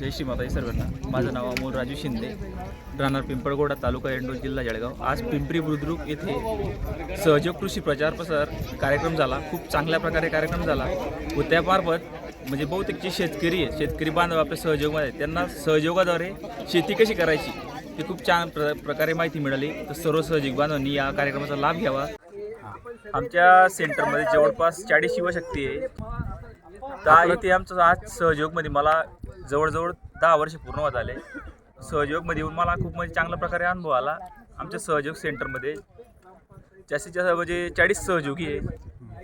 जय श्री माताजी सर्वांना. माझं नाव अमोल राजू शिंदे, राहणार पिंपळगोडा, तालुका एंडोल, जिल्हा जळगाव. आज पिंपरी बुद्रुक येथे सहयोग कृषी प्रचार प्रसार कार्यक्रम झाला. खूप चांगल्या प्रकारे कार्यक्रम झाला व त्यामार्फत म्हणजे बहुतेक जे शेतकरी आहे, शेतकरी बांधव आपल्या सहयोगामध्ये, त्यांना सहयोगाद्वारे शेती कशी करायची ही खूप छान प्रकारे माहिती मिळाली. तर सर्व सहयोगी बांधवांनी या कार्यक्रमाचा लाभ घ्यावा. आमच्या सेंटरमध्ये जवळपास 40 युवाशक्ती आहे. तर इथे आमचं आज सहयोगमध्ये मला जवळजवळ 10 वर्ष पूर्ण होत आले. सहयोगमध्ये येऊन मला खूप म्हणजे चांगल्या प्रकारे अनुभव आला. आमच्या सहयोग सेंटरमध्ये जास्तीत जास्त म्हणजे 40 सहयोगी आहे,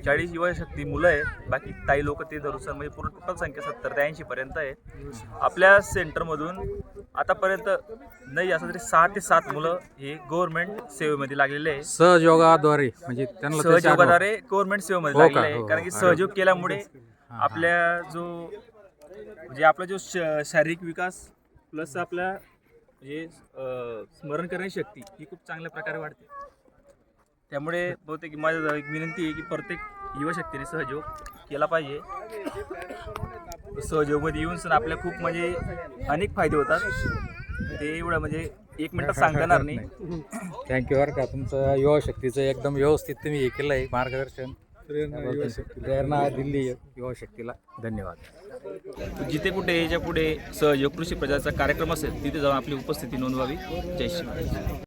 40 युवाशक्ती मुलं आहे. बाकी काही लोक ते धरून म्हणजे पूर्ण टोटल संख्या 70 ते 80 पर्यंत आहे. आपल्या सेंटरमधून आतापर्यंत नाही असं तरी 6 ते 7 मुलं हे गव्हर्नमेंट सेवेमध्ये लागलेले आहे. सहयोगाद्वारे म्हणजे त्यांना सहयोगाद्वारे गव्हर्नमेंट सेवेमध्ये लागलेले आहे. कारण की सहयोग केल्यामुळे आपल्या जो म्हणजे आपला जो शारीरिक विकास प्लस आपल्या म्हणजे स्मरण करण्याची शक्ती ही खूप चांगल्या प्रकारे वाढते. त्यामुळे बहुतेक माझं एक विनंती आहे की प्रत्येक युवाशक्तीने सहयोग केला पाहिजे. सहयोगमध्ये येऊन सण आपल्या खूप म्हणजे अनेक फायदे होतात. ते एवढं म्हणजे 1 मिनिटात सांगता येणार नाही. थँक्यू बरं का, तुमचं युवाशक्तीचं एकदम व्यवस्थित तुम्ही हे केलं आहे मार्गदर्शन. प्रेरणा दिली युवाशक्तीला. धन्यवाद. जिथे कुठे याच्या पुढे सहयोग कृषी प्रचाराचा कार्यक्रम असेल तिथे जाऊन आपली उपस्थिती नोंदवावी. जय श्री.